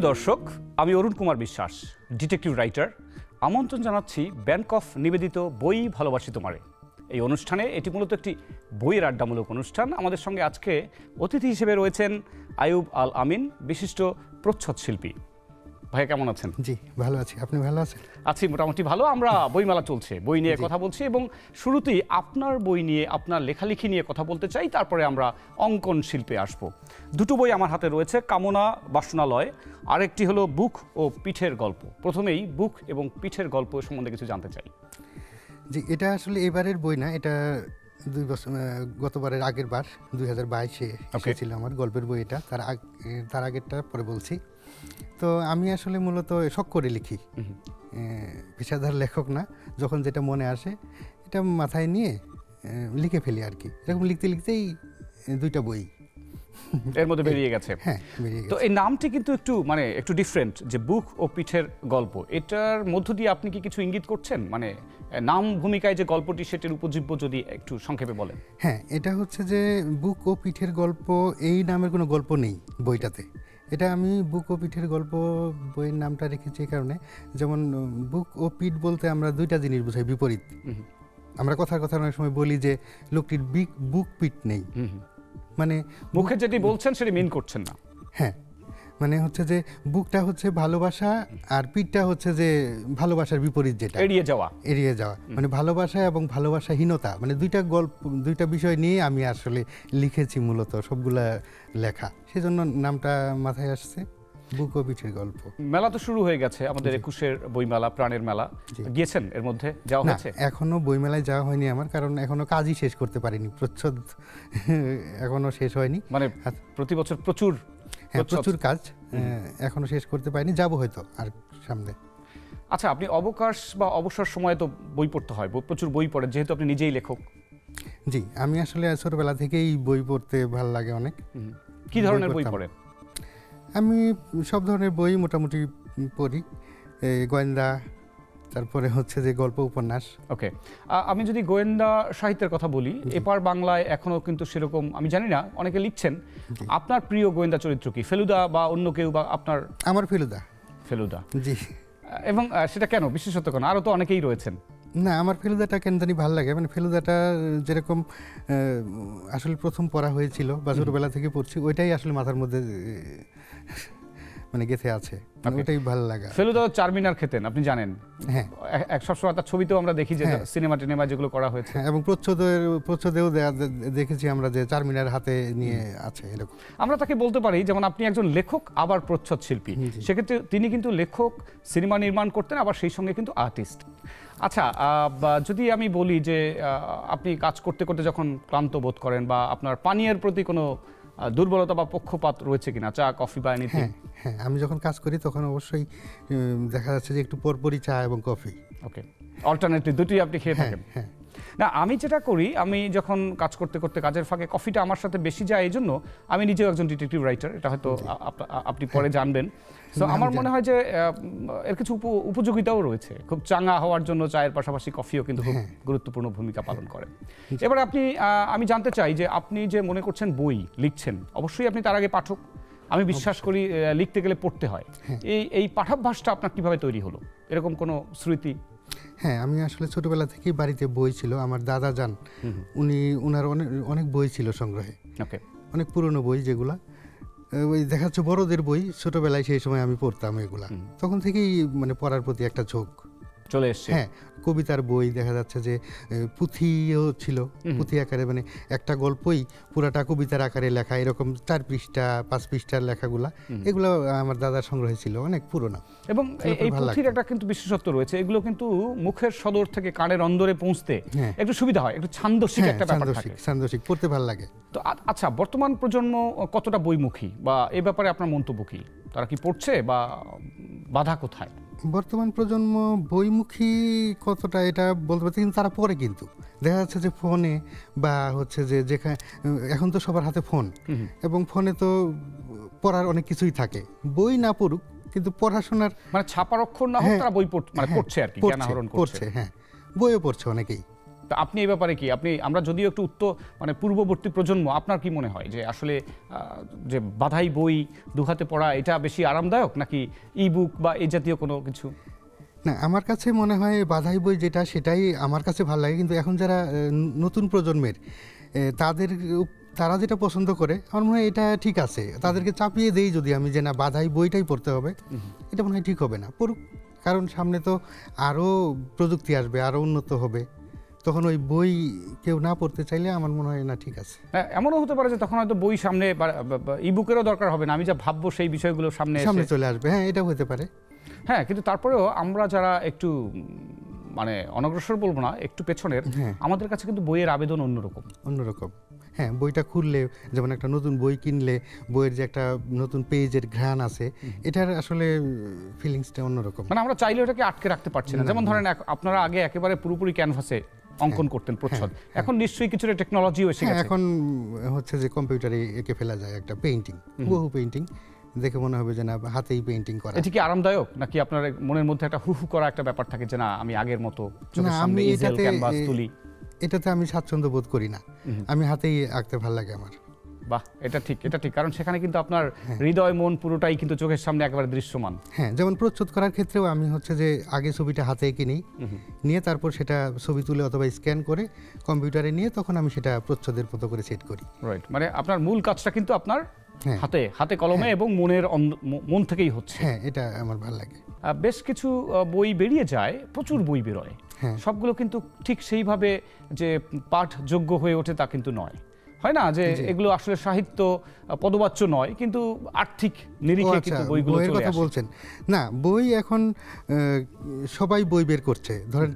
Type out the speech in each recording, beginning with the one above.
প্রিয় দর্শক, আমি অরুণ কুমার বিশ্বাস, ডিটেকটিভ রাইটার। আমন্ত্রণ জানাচ্ছি ব্যাংক অফ নিবেদিত বই ভালোবাসি তোমারে এই অনুষ্ঠানে। এটি মূলত একটি বইয়ের আড্ডামূলক অনুষ্ঠান। আমাদের সঙ্গে আজকে অতিথি হিসেবে রয়েছেন আইয়ুব আল আমিন, বিশিষ্ট প্রচ্ছদ শিল্পী। ভাই কেমন আছেন? জি ভালো আছি, আপনি ভালো আছেন? আছি মোটামুটি ভালো। আমরা বইমেলা চলছে, বই নিয়ে কথা বলছি এবং শুরুতেই আপনার বই নিয়ে, আপনার লেখালেখি নিয়ে কথা বলতে চাই, তারপরে আমরা অঙ্কন শিল্পে আসব। দুটো বই আমার হাতে রয়েছে, কামনা বাসনালয়, আরেকটি হলো বুক ও পিঠের গল্প। প্রথমেই বুক এবং পিঠের গল্প সম্বন্ধে কিছু জানতে চাই। জি, এটা আসলে এবারের বই না, এটা 2 বছর গতবারের আগের বার 2022-এ এসেছিল আমার গল্পের বই। এটা তার আগেরটা পরে বলছি। তো আমি আসলে মূলত শখ করে লিখি, পেশাদার লেখক না। যখন যেটা মনে আসে এটা মাথায় নিয়ে লিখে ফেলি আর কি। এরকম লিখতে লিখতেই 2টা বই এর মধ্যে বেরিয়ে গেছে। হ্যাঁ, বেরিয়ে গেছে। তো এই নামটি কিন্তু একটু ডিফারেন্ট, যে বুক ও পিঠের গল্প। এটার মধ্য দিয়ে আপনি কি কিছু ইঙ্গিত করছেন? মানে নাম ভূমিকায় যে গল্পটি, সেটির উপজীব্য যদি একটু সংক্ষেপে বলেন। হ্যাঁ, এটা হচ্ছে যে বুক ও পিঠের গল্প, এই নামের কোনো গল্প নেই বইটাতে। এটা আমি বুক ও পিঠের গল্প বইয়ের নামটা রেখেছি এই কারণে, যেমন বুক ও পিঠ বলতে আমরা 2টা জিনিস বোঝাই, বিপরীত। আমরা কথার অনেক সময় বলি যে লোকটির বুক পিঠ নেই, মানে মুখে যেটি বলছেন সেটি মিন করছেন না। হ্যাঁ, মানে হচ্ছে যে বুকটা হচ্ছে ভালোবাসা আর পিঠটা হচ্ছে যে ভালোবাসার বিপরীত, যেটা এড়িয়ে যাওয়া। মানে ভালোবাসা এবং ভালোবাসাহীনতা, মানে 2টা বিষয় নিয়ে আমি আসলে লিখেছি মূলত সবগুলা লেখা। সেজন্য নামটা মাথায় আসছে, বুক ও পিঠের গল্প। মেলা তো শুরু হয়ে গেছে, আমাদের 21-এর বইমেলা, প্রাণের মেলা। গিয়েছেন? এর মধ্যে যাওয়া হয়েছে? এখনো বইমেলায় যাওয়া হয়নি আমার, কারণ এখনো কাজই শেষ করতে পারিনি। প্রচ্ছদ এখনো শেষ হয়নি। মানে প্রতি বছর প্রচুর কাজ, এখনো শেষ করতে পারিনি, যাবো হয়তো আর সামনে। আচ্ছা, আপনি অবকাশ বা অবসর সময়ে তো বই পড়তে হয়, প্রচুর বই পড়েন, যেহেতু আপনি নিজেই লেখক। জি, আমি আসলে ছোটবেলা থেকেই বই পড়তে ভালো লাগে অনেক। কি ধরনের বই পড়েন? আমি সব ধরনের বই মোটামুটি পড়ি, গোয়েন্দা, তারপরে হচ্ছে যে গল্প, উপন্যাস। ওকে, আমি যদি গোয়েন্দা সাহিত্যের কথা বলি, এপার বাংলায় এখনো কিন্তু সেরকম আমি জানি না, অনেকে লিখছেন। আপনার প্রিয় গোয়েন্দা চরিত্র কি? ফেলুদা বা অন্য কেউ? বা আপনার? আমার ফেলুদা। জি। এবং সেটা কেন, বিশেষত কেন? আরও তো অনেকেই রয়েছেন। না, আমার ফেলুদাটা কেন জানি ভালো লাগে। মানে ফেলুদাটা যেরকম আসলে প্রথম পড়া হয়েছিল বা ছোটবেলা থেকে পড়ছি, ওইটাই আসলে মাথার মধ্যে মানে গেঁথে আছে, ওটাই ভালো লাগে। ফেলুদা চারমিনার খেতেন, আপনি জানেন। হ্যাঁ, সবসময় তার ছবিতেও আমরা দেখি যে সিনেমা টিনেমা যেগুলো করা হয়েছে, এবং প্রচ্ছদেও দেখেছি আমরা যে চারমিনার হাতে নিয়ে আছে এরকম। আমরা তাকে বলতে পারি, যেমন আপনি একজন লেখক আবার প্রচ্ছদ শিল্পী, সেক্ষেত্রে তিনি কিন্তু লেখক, সিনেমা নির্মাণ করতেন, আবার সেই সঙ্গে কিন্তু আর্টিস্ট। আচ্ছা, যদি আমি বলি যে আপনি কাজ করতে করতে যখন ক্লান্ত বোধ করেন, বা আপনার পানীয়ের প্রতি কোনো দুর্বলতা বা পক্ষপাত রয়েছে কিনা, চা কফি বা এনিথিং? হ্যাঁ, আমি যখন কাজ করি তখন অবশ্যই দেখা যাচ্ছে যে একটু পরপরই চা এবং কফি। ওকে, অল্টারনেটিভ দুটোই আপনি খেয়ে থাকেন? হ্যাঁ। না, আমি যেটা করি, আমি যখন কাজ করতে করতে কাজের ফাঁকে কফিটা আমার সাথে বেশি যায়, এই জন্য আমি নিজেও একজন ডিটেকটিভ রাইটার, এটা হয়তো আপনি পরে জানবেন। তো আমার মনে হয় যে এর কিছু উপযোগিতাও রয়েছে। খুব চাঙ্গা হওয়ার জন্য চায়ের পাশাপাশি কফিও কিন্তু খুব গুরুত্বপূর্ণ ভূমিকা পালন করে। এবার আমি জানতে চাই যে আপনি যে মনে করছেন বই লিখছেন, অবশ্যই আপনি তার আগে পাঠক। আমি বিশ্বাস করি লিখতে গেলে পড়তে হয়। এই পাঠাভ্যাসটা আপনার কিভাবে তৈরি হলো? এরকম কোনো স্মৃতি? হ্যাঁ, আমি আসলে ছোটবেলা থেকেই বাড়িতে বই ছিল। আমার দাদা যান, উনার অনেক বই ছিল সংগ্রহে। ওকে, অনেক পুরনো বই, যেগুলা ওই দেখা যাচ্ছে বড়দের বই। ছোটবেলায় সেই সময় আমি পড়তাম এগুলা, তখন থেকেই মানে পড়ার প্রতি একটা ঝোঁক চলে এসছে। হ্যাঁ, কবিতার বই দেখা যাচ্ছে যে পুঁথিও ছিল, পুঁথি আকারে, মানে একটা গল্পই পুরাটা কবিতার আকারে লেখা, এরকম 4 পৃষ্ঠা 5 পৃষ্ঠার লেখাগুলা, এগুলো আমার দাদার সংগ্রহে ছিল, অনেক পুরোনো। এবং এই পুঁথির একটা কিন্তু বিশেষত্ব রয়েছে, এগুলো কিন্তু মুখের সদর থেকে কানের অন্দরে পৌঁছতে একটু সুবিধা হয়, একটু ছান্দসিক একটা ব্যাপার থাকে, ছান্দসিক, পড়তে ভালো লাগে। তো আচ্ছা, বর্তমান প্রজন্ম কতটা বইমুখী, বা এই ব্যাপারে আপনার মন্তব্য কি? তারা কি পড়ছে, বা বাধা কোথায়? বর্তমান প্রজন্ম বইমুখী কতটা এটা বলতে পারছি, কিন্তু তারা পড়ে। কিন্তু দেখা যাচ্ছে যে ফোনে বা হচ্ছে যে যেখানে এখন তো সবার হাতে ফোন, এবং ফোনে তো পড়ার অনেক কিছুই থাকে। বই না পড়ুক, কিন্তু পড়াশোনার মানে ছাপার অক্ষর না হোক, তারা বই পড়ছে আর কি, জ্ঞান আহরণ করছে। হ্যাঁ, বইও পড়ছে অনেকেই। তা আপনি এই ব্যাপারে কি আমরা যদিও একটু মানে পূর্ববর্তী প্রজন্ম, আপনার কি মনে হয় যে আসলে যে বাধাই বই দুহাতে পড়া এটা বেশি আরামদায়ক নাকি ই বুক বা এই জাতীয় কোনো কিছু? না, আমার কাছে মনে হয় বাধাই বই যেটা সেটাই আমার কাছে ভালো লাগে, কিন্তু এখন যারা নতুন প্রজন্মের তারা যেটা পছন্দ করে আমার মনে হয় এটা ঠিক আছে। তাদেরকে চাপিয়ে দেই যদি আমি যে না বাধাই বইটাই পড়তে হবে, এটা মনে হয় ঠিক হবে না। পড়ুক, কারণ সামনে তো আরও প্রযুক্তি আসবে, আরও উন্নত হবে, তখন ওই বই কেউ না পড়তে চাইলে আমার মনে হয় না ঠিক আছে। হ্যাঁ, এমনও হতে পারে যে তখন হয়তো বই সামনে ই বুকেরও দরকার হবে না, আমি যা ভাববো সেই বিষয়গুলো সামনে চলে আসবে। হ্যাঁ, এটাও হতে পারে। হ্যাঁ, কিন্তু তারপরেও আমরা যারা একটু মানে অনগ্রসর বলবো না, একটু পেছনের, আমাদের কাছে কিন্তু বইয়ের আবেদন অন্যরকম। হ্যাঁ, বইটা খুললে, যেমন একটা নতুন বই কিনলে বইয়ের যে একটা নতুন পেজের ঘ্রাণ আছে, এটার আসলে ফিলিংসটা অন্যরকম। মানে আমরা চাইলে ওটাকে আটকে রাখতে পারছি না। যেমন ধরেন আপনারা আগে একেবারে পুরোপুরি ক্যানভাসে অঙ্কন করতেন প্রচ্ছদ, এখন নিশ্চয়ই কিছুটা টেকনোলজিও এসে গেছে। এখন হচ্ছে যে কম্পিউটারে এঁকে ফেলা যায় একটা পেইন্টিং, বহু পেইন্টিং দেখে মনে হবে যে না হাতেই পেইন্টিং করা। এটা কি আরামদায়ক নাকি আপনার মনের মধ্যে একটা হু করা একটা ব্যাপার থাকে যে না আমি আগের মতো চোখের সামনে ইজেল ক্যানভাস তুলি? এটাতে আমি স্বাচ্ছন্দ্য বোধ করি না, আমি হাতেই আঁকতে ভালো লাগে আমার। বাহ, এটা ঠিক কারণ সেখানে কিন্তু আপনার হৃদয় মন পুরোটাই কিন্তু চোখের সামনে একেবারে দৃশ্যমান। হ্যাঁ, যেমন প্রচ্ছদ করার ক্ষেত্রেও আমি হচ্ছে যে আগে ছবিটা হাতে এঁকে নিই, নিয়ে তারপর সেটা ছবি তুলে অথবা স্ক্যান করে কম্পিউটারে নিয়ে তখন আমি সেটা প্রচ্ছদের মতো করে সেট করি। রাইট, মানে আপনার মূল কাজটা কিন্তু আপনার হাতে কলমে এবং মন থেকেই হচ্ছে। হ্যাঁ, এটা আমার ভালো লাগে। বেশ কিছু বই বেরিয়ে যায়, প্রচুর বই বেরোয়, সবগুলো কিন্তু ঠিক সেইভাবে যে পাঠযোগ্য হয়ে ওঠে তা কিন্তু নয়, হয় না যে এগুলো আসলে সাহিত্য পদবাচ্য নয়, কিন্তু আর্থিক নিরিখে কিন্তু বইগুলো চলে আসে। কথা বলছেন না, বই এখন সবাই বই বের করছে। ধরেন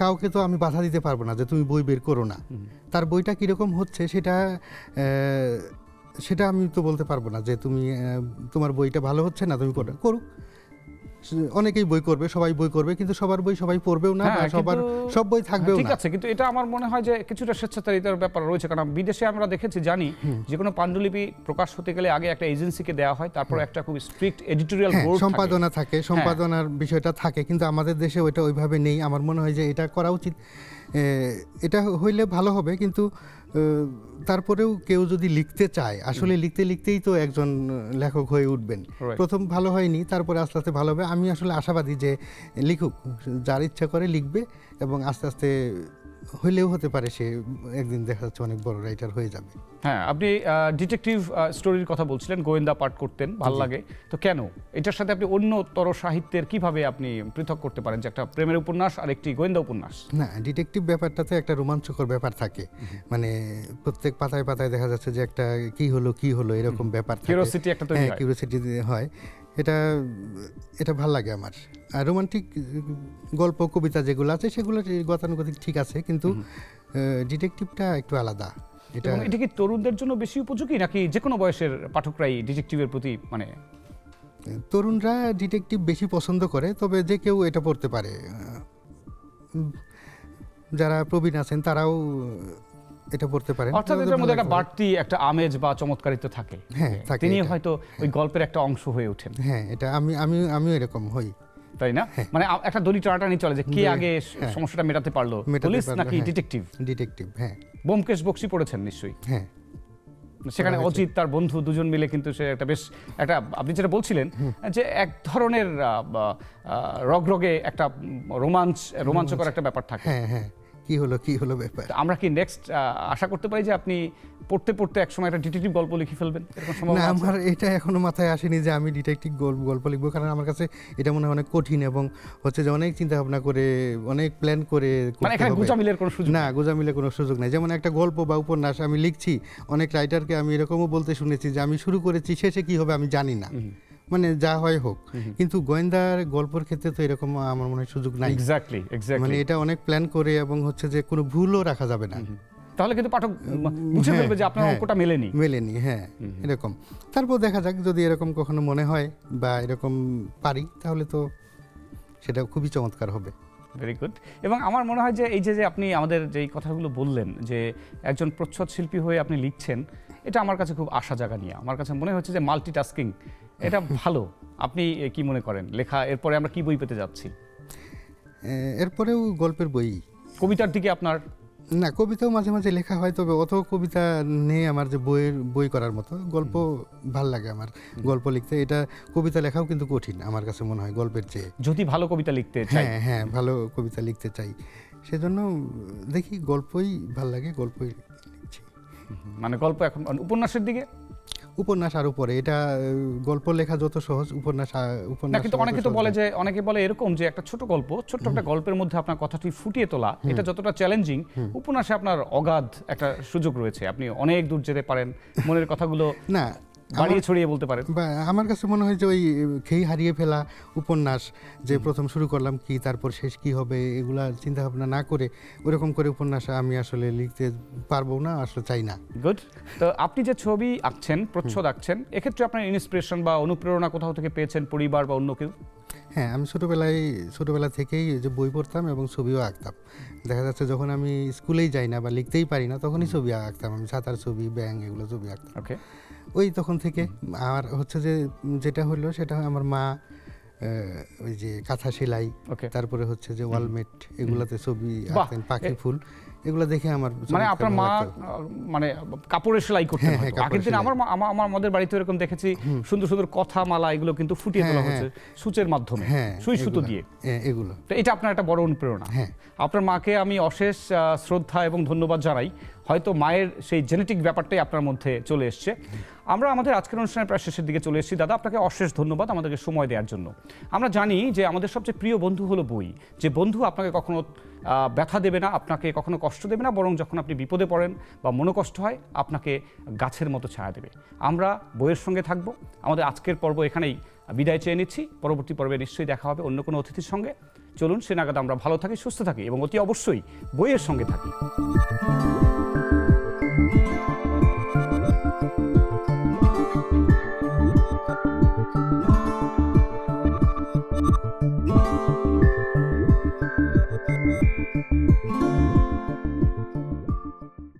কাউকে তো আমি বাধা দিতে পারবো না যে তুমি বই বের করো না, তার বইটা কিরকম হচ্ছে সেটা আমি তো বলতে পারবো না যে তুমি তোমার বইটা ভালো হচ্ছে না, তুমি করুক। অনেকেই বই করবে, সবাই বই করবে, কিন্তু সবার বই সবাই পড়বেও না, সব বই থাকবেও না। ঠিক আছে, কিন্তু এটা আমার মনে হয় যে কিছুটা স্বেচ্ছাচারিতার ব্যাপার রয়েছে, কারণ বিদেশে আমরা দেখেছি, জানি যে কোনো পাণ্ডুলিপি প্রকাশ হতে গেলে আগে একটা এজেন্সিকে দেওয়া হয়, তারপর একটা খুব স্ট্রিক্ট এডিটোরিয়াল বোর্ড সম্পাদনা থাকে, সম্পাদনার বিষয়টা থাকে, কিন্তু আমাদের দেশে ওইটা ওইভাবে নেই। আমার মনে হয় যে এটা করা উচিত, এটা হইলে ভালো হবে। কিন্তু তারপরেও কেউ যদি লিখতে চায়, আসলে লিখতে লিখতেই তো একজন লেখক হয়ে উঠবেন। প্রথম ভালো হয়নি, তারপরে আস্তে আস্তে ভালো হবে। আমি আসলে আশাবাদী যে লিখুক, যার ইচ্ছা করে লিখবে, এবং আস্তে আস্তে হইলেও হতে পারে সে একদিন দেখা যাচ্ছে অনেক বড় রাইটার হয়ে যাবে। হ্যাঁ, আপনি ডিটেকটিভ স্টোরির কথা বলছিলেন, গোয়েন্দা পাঠ করতেন, ভালো লাগে তো কেন? এটার সাথে আপনি অন্যতর সাহিত্যের কিভাবে আপনি পৃথক করতে পারেন যে একটা প্রেমের উপন্যাস আর একটি গোয়েন্দা উপন্যাস? না, ডিটেকটিভ ব্যাপারটাতে একটা রোমাঞ্চকর ব্যাপার থাকে, মানে প্রত্যেক পাতায় পাতায় দেখা যাচ্ছে যে একটা কি হলো এরকম ব্যাপার থাকে, কিউরিওসিটি একটা তৈরি হয়। কিউরিওসিটি হয়, এটা ভালো লাগে আমার। আর রোমান্টিক গল্প কবিতা যেগুলো আছে সেগুলো গতানুগতিক ঠিক আছে, কিন্তু ডিটেকটিভটা একটু আলাদা। এটা কি তরুণদের জন্য বেশি উপযোগী নাকি যে কোনো বয়সের পাঠকরাই ডিটেকটিভের প্রতি, মানে তরুণরা ডিটেকটিভ বেশি পছন্দ করে, তবে যে কেউ এটা পড়তে পারে। যারা প্রবীণ আছেন তারাও এটা পড়তে পারেন। অর্থাৎ এটার মধ্যে একটা বাড়তি একটা আমেজ বা চমৎকারিতা থাকে, তিনি হয়তো ওই গল্পের একটা অংশ হয়ে ওঠেন। হ্যাঁ, এটা আমি এরকম হই, তাই না? মানে একটা দড়ি টানাটানি চলে যে কে আগে সমস্যাটা মেটাতে পারলো, পুলিশ নাকি ডিটেকটিভ। হ্যাঁ। ব্যোমকেশ বক্সী পড়েছেন নিশ্চয়ই? হ্যাঁ, সেখানে অজিত তার বন্ধু দুজন মিলে কিন্তু সে একটা বেশ একটা, আপনি যেটা বলছিলেন যে এক ধরনের রগরগে একটা রোমাঞ্চকর একটা ব্যাপার থাকে। হ্যাঁ, কি হলো ব্যাপার। আমরা কি নেক্সট আশা করতে পারি যে আপনি পড়তে পড়তে একসময় একটা ডিটেকটিভ গল্প লিখে ফেলবেন, এরকম সম্ভাবনা আছে? না, আমার এটা এখনো মাথায় আসেনি যে আমি ডিটেকটিভ গল্প লিখবো, কারণ আমার কাছে এটা মনে হয় অনেক কঠিন, এবং হচ্ছে যে অনেক চিন্তা ভাবনা করে, অনেক প্ল্যান করে, মানে এখানে গোজামিলের কোনো সুযোগ না, গোজামিলের কোনো সুযোগ নাই। যেমন একটা গল্প বা উপন্যাস আমি লিখছি, অনেক রাইটারকে আমি এরকমও বলতে শুনেছি যে আমি শুরু করেছি, শেষে কি হবে আমি জানি না, মানে যা হয় হোক। কিন্তু গোয়েন্দার গল্পের ক্ষেত্রে তো এরকম আমার মনে হয় সুযোগ নাই। এক্স্যাক্টলি মানে এটা অনেক প্ল্যান করে, এবং হচ্ছে যে কোনো ভুলও রাখা যাবে না, তাহলে কিন্তু পাঠক বুঝে ফেলবে যে আপনার অঙ্কটা মেলেনি। হ্যাঁ, এরকম। তারপর দেখা যাক, যদি এরকম কখনো মনে হয় বা এরকম পারি, তাহলে তো সেটা খুবই চমৎকার হবে। Very good. এবং আমার মনে হয় যে এই যে আপনি আমাদের যেই কথাগুলো বললেন যে একজন প্রচ্ছদ শিল্পী হয়ে আপনি লিখছেন, এটা আমার কাছে খুব আশা জাগা নিয়ে। আমার কাছে মনে হচ্ছে যে মাল্টিটাস্কিং এটা ভালো। আপনি কি মনে করেন লেখা, এরপরে আমরা কি বই পেতে যাচ্ছি? এরপরেও গল্পের বই। কবিতার দিকে আপনার না, কবিতাও মাঝে মাঝে লেখা হয়, তবে অত কবিতা নেই আমার যে বই করার মতো। গল্প ভাল লাগে আমার, গল্প লিখতে। এটা কবিতা লেখাও কিন্তু কঠিন আমার কাছে মনে হয় গল্পের চেয়ে, যদি ভালো কবিতা লিখতে চাই। হ্যাঁ হ্যাঁ, ভালো কবিতা লিখতে চাই, সেজন্য দেখি গল্পই ভাল লাগে, গল্পই লিখছি। মানে গল্প এখন উপন্যাসের দিকে? উপন্যাস আরো পরে, এটা গল্প লেখা যত সহজ, উপন্যাস না, কিন্তু অনেকে তো বলে যে, অনেকে বলে এরকম যে একটা ছোট গল্প, ছোট্ট একটা গল্পের মধ্যে আপনার কথাটি ফুটিয়ে তোলা, এটা যতটা চ্যালেঞ্জিং, উপন্যাসে আপনার অগাধ একটা সুযোগ রয়েছে, আপনি অনেক দূর যেতে পারেন, মনের কথাগুলো না বাড়িয়ে ছড়িয়ে বলতে পারেন। আমার কাছে মনে হয় যে ওই খেই হারিয়ে ফেলা উপন্যাস, যে প্রথম শুরু করলাম কি, তারপর শেষ কি হবে, এগুলা চিন্তা ভাবনা না করে ওরকম করে উপন্যাস আমি আসলে লিখতে পারবো না, আসলে চাই না। গুড। তো আপনি যে ছবি আঁকছেন, প্রচ্ছদ আঁকছেন, এক্ষেত্রে আপনার ইন্সপিরেশন বা অনুপ্রেরণা কোথাও থেকে পেয়েছেন, পরিবার বা অন্য কেউ? হ্যাঁ, আমি ছোটোবেলা থেকেই যে বই পড়তাম এবং ছবিও আঁকতাম। দেখা যাচ্ছে যখন আমি স্কুলেই যাই না বা লিখতেই পারি না, তখনই ছবি আঁকতাম আমি, ছাতার ছবি, ব্যাঙ, এগুলো ছবি আঁকতাম। ওকে। ওই তখন থেকে। আর হচ্ছে যে যেটা হলো সেটা আমার মা ওই যে কাঁথা সেলাই, তারপরে হচ্ছে যে ওয়ালমেট, এগুলাতে ছবি আঁকতেন, পাখি ফুল, এগুলো দেখে আমার, মানে আপনার মা মানে কাপড়ের সেলাই করতেন। আগের দিন আমাদের বাড়িতে এরকম দেখেছি, সুন্দর সুন্দর কথা মালা, এগুলো কিন্তু ফুটিয়ে তোলা হচ্ছে সূচের মাধ্যমে, সুই সুতো দিয়ে, এগুলো। তো এটা আপনার একটা বড় অনুপ্রেরণা। আপনার মাকে আমি অশেষ শ্রদ্ধা এবং ধন্যবাদ জানাই। হয়তো মায়ের সেই জেনেটিক ব্যাপারটাই আপনার মধ্যে চলে এসছে। আমরা আমাদের আজকের অনুষ্ঠানের প্রায় শেষের দিকে চলে এসেছি। দাদা, আপনাকে অশেষ ধন্যবাদ আমাদেরকে সময় দেওয়ার জন্য। আমরা জানি যে আমাদের সবচেয়ে প্রিয় বন্ধু হলো বই, যে বন্ধু আপনাকে কখনো ব্যথা দেবে না, আপনাকে কখনো কষ্ট দেবে না, বরং যখন আপনি বিপদে পড়েন বা মনোকষ্ট হয়, আপনাকে গাছের মতো ছায়া দেবে। আমরা বইয়ের সঙ্গে থাকব। আমাদের আজকের পর্ব এখানেই বিদায় চেয়ে নিচ্ছি। পরবর্তী পর্বে নিশ্চয়ই দেখা হবে অন্য কোনো অতিথির সঙ্গে। চলুন সে নাগাদ আমরা ভালো থাকি, সুস্থ থাকি এবং অতি অবশ্যই বইয়ের সঙ্গে থাকি।